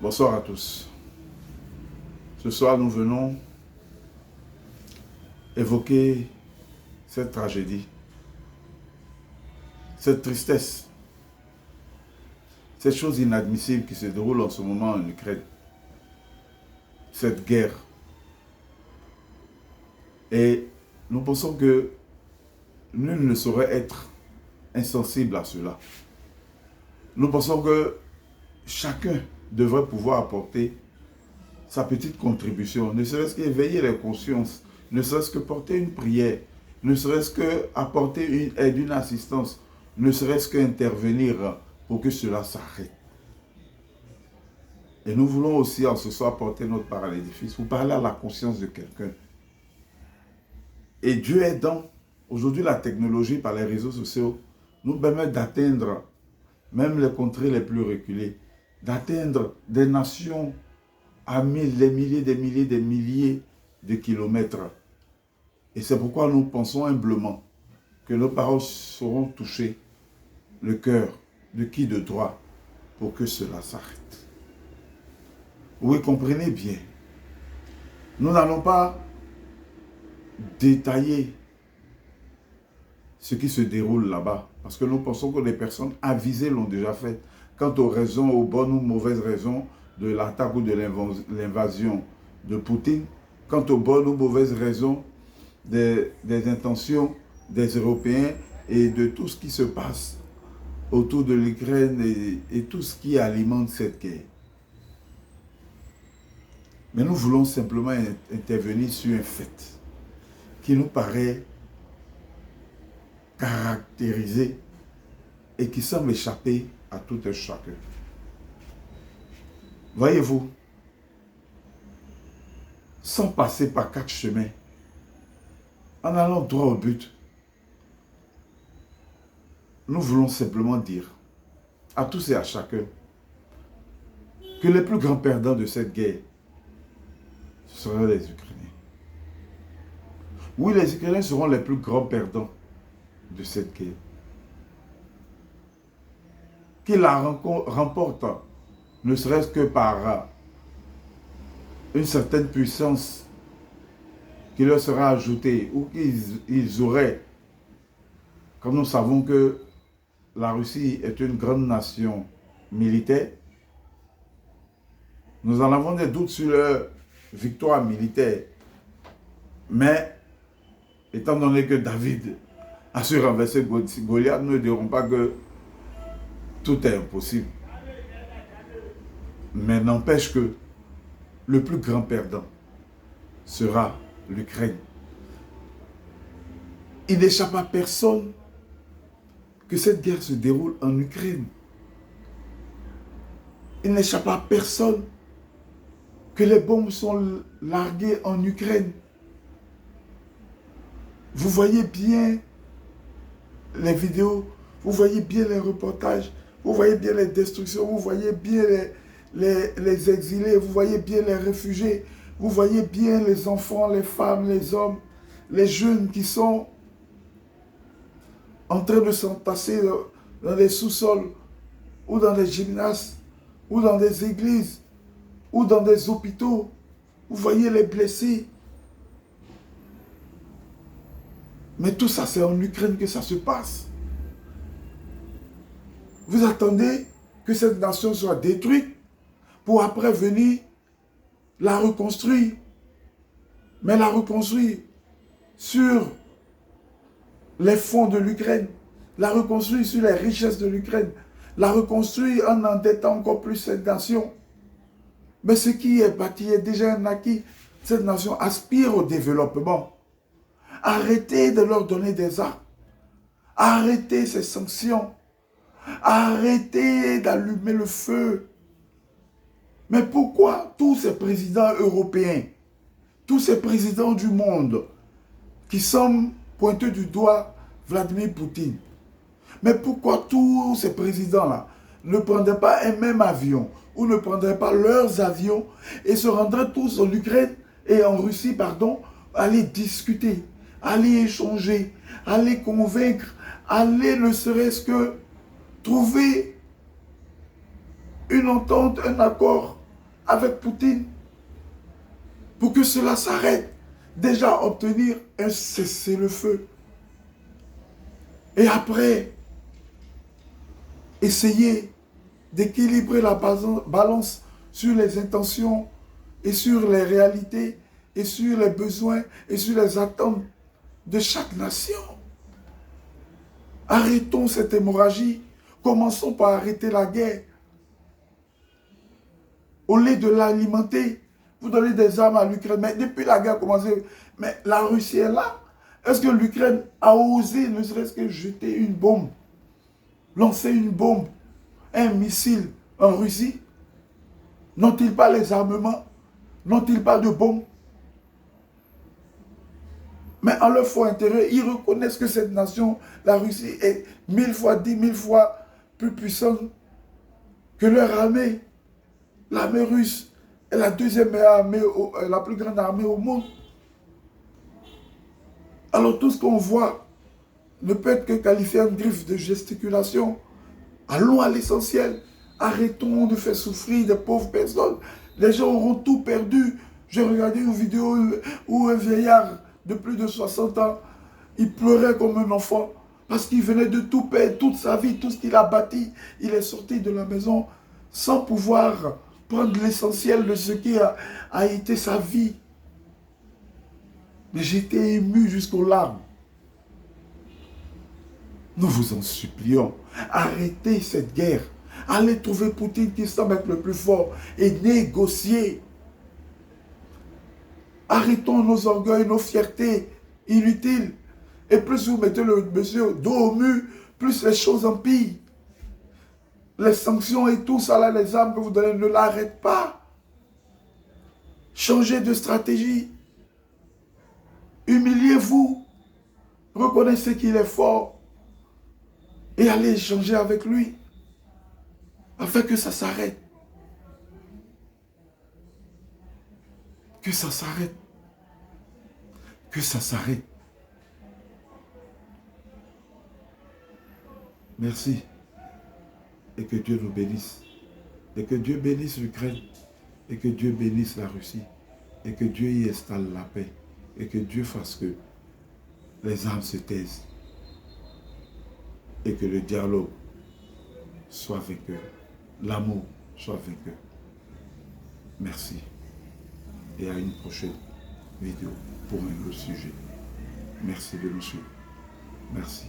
Bonsoir à tous. Ce soir, nous venons évoquer cette tragédie, cette tristesse, cette chose inadmissible qui se déroule en ce moment en Ukraine, cette guerre. Et nous pensons que nul ne saurait être insensible à cela. Nous pensons que chacun devrait pouvoir apporter sa petite contribution, ne serait-ce qu'éveiller les consciences, ne serait-ce que porter une prière, ne serait-ce qu'apporter une aide, une assistance, ne serait-ce qu'intervenir pour que cela s'arrête. Et nous voulons aussi en ce soir porter notre part à l'édifice, pour parler à la conscience de quelqu'un. Et Dieu aidant, aujourd'hui la technologie par les réseaux sociaux nous permet d'atteindre même les contrées les plus reculées, d'atteindre des nations à des milliers de kilomètres. Et c'est pourquoi nous pensons humblement que nos paroles seront touchées le cœur de qui de droit pour que cela s'arrête. Oui, comprenez bien. Nous n'allons pas détailler ce qui se déroule là-bas, parce que nous pensons que les personnes avisées l'ont déjà fait. Quant aux raisons, aux bonnes ou mauvaises raisons de l'attaque ou de l'invasion de Poutine, quant aux bonnes ou mauvaises raisons des intentions des Européens et de tout ce qui se passe autour de l'Ukraine et tout ce qui alimente cette guerre. Mais nous voulons simplement intervenir sur un fait qui nous paraît caractérisé et qui semble échapper à tout un chacun. Voyez-vous, sans passer par 4 chemins, en allant droit au but, nous voulons simplement dire à tous et à chacun que les plus grands perdants de cette guerre, ce seront les Ukrainiens. Oui, les Ukrainiens seront les plus grands perdants de cette guerre. Qu'ils la remportent, ne serait-ce que par une certaine puissance qui leur sera ajoutée, ou qu'ils auraient, comme nous savons que la Russie est une grande nation militaire, nous en avons des doutes sur leur victoire militaire. Mais, étant donné que David a su renverser Goliath, nous ne dirons pas que tout est impossible. Mais n'empêche que le plus grand perdant sera l'Ukraine. Il n'échappe à personne que cette guerre se déroule en Ukraine. Il n'échappe à personne que les bombes sont larguées en Ukraine. Vous voyez bien les vidéos, vous voyez bien les reportages, vous voyez bien les destructions, vous voyez bien les exilés, vous voyez bien les réfugiés, vous voyez bien les enfants, les femmes, les hommes, les jeunes qui sont en train de s'entasser dans les sous-sols, ou dans les gymnases, ou dans des églises, ou dans des hôpitaux. Vous voyez les blessés. Mais tout ça, c'est en Ukraine que ça se passe. Vous attendez que cette nation soit détruite pour après venir la reconstruire. Mais la reconstruire sur les fonds de l'Ukraine, la reconstruire sur les richesses de l'Ukraine, la reconstruire en endettant encore plus cette nation. Mais ce qui est bâti est déjà un acquis. Cette nation aspire au développement. Arrêtez de leur donner des armes. Arrêtez ces sanctions. Arrêtez d'allumer le feu. Mais pourquoi tous ces présidents européens, tous ces présidents du monde qui sont pointés du doigt Vladimir Poutine, mais pourquoi tous ces présidents-là ne prendraient pas un même avion ou ne prendraient pas leurs avions et se rendraient tous en Ukraine et en Russie, pardon, aller discuter, aller échanger, aller convaincre, aller ne serait-ce que trouver une entente, un accord avec Poutine pour que cela s'arrête. Déjà obtenir un cessez-le-feu. Et après, essayer d'équilibrer la balance sur les intentions et sur les réalités et sur les besoins et sur les attentes de chaque nation. Arrêtons cette hémorragie. Commençons par arrêter la guerre. Au lieu de l'alimenter, vous donnez des armes à l'Ukraine. Mais depuis la guerre a commencé, mais la Russie est là. Est-ce que l'Ukraine a osé ne serait-ce que jeter une bombe, lancer une bombe, un missile en Russie? N'ont-ils pas les armements? N'ont-ils pas de bombes? Mais en leur fort intérieur, ils reconnaissent que cette nation, la Russie, est 1000 fois, 10 000 fois plus puissante que leur armée. L'armée russe est la deuxième armée, la plus grande armée au monde. Alors tout ce qu'on voit ne peut être que qualifié en griffe de gesticulation. Allons à l'essentiel. Arrêtons de faire souffrir des pauvres personnes. Les gens auront tout perdu. J'ai regardé une vidéo où un vieillard de plus de 60 ans, il pleurait comme un enfant parce qu'il venait de tout perdre, toute sa vie, tout ce qu'il a bâti. Il est sorti de la maison sans pouvoir prendre l'essentiel de ce qui a été sa vie. Mais j'étais ému jusqu'aux larmes. Nous vous en supplions, arrêtez cette guerre. Allez trouver Poutine qui semble être le plus fort et négocier. Arrêtons nos orgueils, nos fiertés inutiles. Et plus vous mettez le monsieur dos au mur, plus les choses empirent. Les sanctions et tout ça, là, les armes que vous donnez, ne l'arrêtent pas. Changez de stratégie. Humiliez-vous. Reconnaissez qu'il est fort. Et allez échanger avec lui. Afin que ça s'arrête. Que ça s'arrête. Que ça s'arrête. Merci. Et que Dieu nous bénisse. Et que Dieu bénisse l'Ukraine. Et que Dieu bénisse la Russie. Et que Dieu y installe la paix. Et que Dieu fasse que les armes se taisent. Et que le dialogue soit vainqueur. L'amour soit vainqueur. Merci. Et à une prochaine vidéo pour un autre sujet. Merci de nous suivre. Merci.